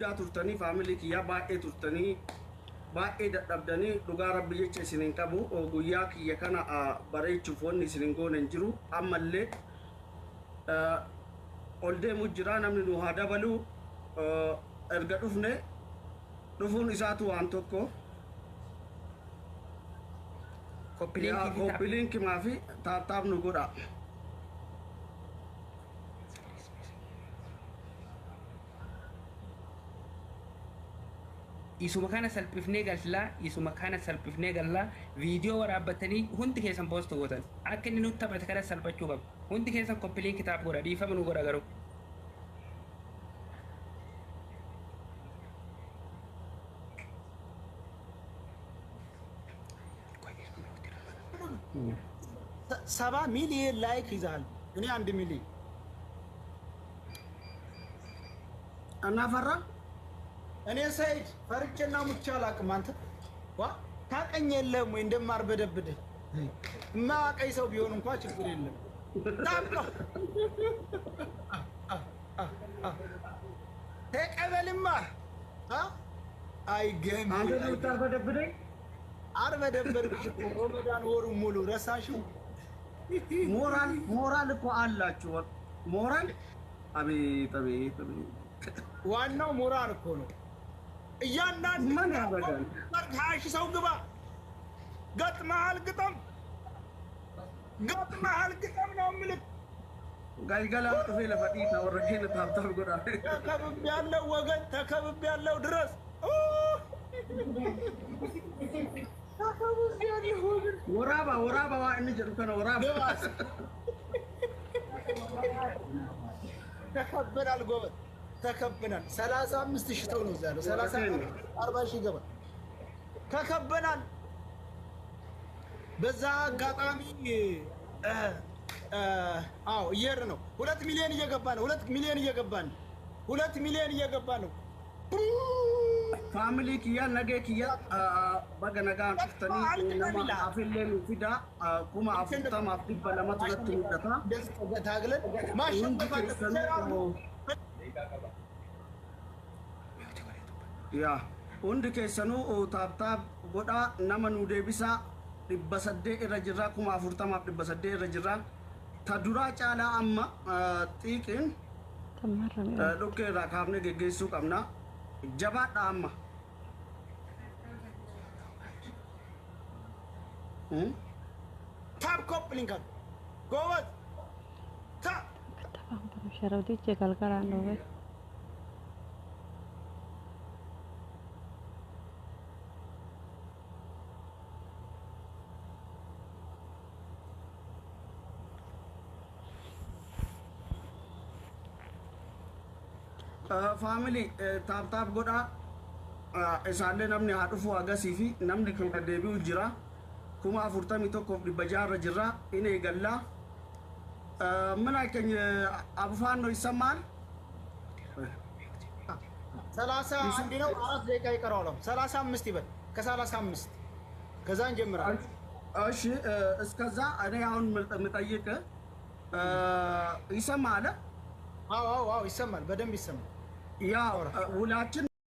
guddaa turtanii faamilii kiyyaa baay'ee turtanii baay'ee dadhabdanii dhugaa rabbi jecha isinin qabu guyyaa kiyya kana bareechuuf wanni isinin goone hin jiru ammallee ol deemu jira namni nu haa dabalu erga dhufuun isaatu waan tokko koppiliinki maafi taataaf nu godha isuma kana salphifnee galla viidiyoo waraabbatanii hundi keessan poost gootan akka inni nutti taphate kana salphachuu qaba hundi keessan koppiliin kitaab godha dhiifama nu godha garuu ሰባ ሚሊዮን ላይክ ይዛል እኔ 1 ሚሊዮን እናፈራ እኔ ሰይድ ፈርቼና ሙቻ አላቅም አንተ ዋ ታቀኝ የለም ወይ እንደማር በደብደ ማቀይ ሰው ቢሆን እንኳን ችግር የለም ታቆ ተቀበልማ አይገም አንተ ነው ታበደብደኝ አርበደበርኩሽ ሮመዳን ወሩ ሙሉ ረሳሽው ሞራል እኮ አላችሁ ሞራል አቤት ዋናው ሞራል እኮ ነው እያንዳንዱ ምን ያበዳል ታሽ ሰው ግባ ገጥመሃል ግጥም ነው ምልክ ጋይጋላ ጥፌ ለፈዲ ታወረከነ ታብታብ ጎዳ ተከብብ ያለው ድረስ ወራባ ዋእኒ ጀሩ ከነ ወራባ ተከበናል ጎበዝ ተከበናል 35000 ተው ነው ያለው 40000 ይገባል ተከበናል በዛ አጋጣሚ እየር ነው 2 ሚሊዮን እየገባ ነው ፋሚሊ ኪያ ነገ ኪያ በገነጋ ፍተኒ ነማ አፍለን ፊዳ ኩማ አፍተማ አፍዲባ ለማጥረት ይደታ ታግለን ማሽን ያ ሁንድ ከሰኑ ታብታብ ጎዳ ነመኑ ደቢሳ ድበሰደ ረጅራ ኩማ አፍርተማ ድበሰደ ረጅራ ተዱራ ጫላ አማ ጢቅን ዶከ ራካብነ ገገሱ ቀምና ጀባዳ አማ ታብ ኮፕሊንግ ጎወት ታ ሸራውዲ ቸካልካራ ነው ወይ family taab goda isaalle namni haa dhufu agasii fi namni kan deebi'u jira kuma 41 dibajaarra jira ine galla mana keenya abfaan ነው ይሰማል 31 ነው 4 ደቂቃ ይቀራል 35 ይበል ከ35 ከዛን ጀምራል እሺ እስከዛ እኔ አሁን መጠየቅ ይሰማል አዎ ይሰማል በደንብ ይሰማል ያ ውላችን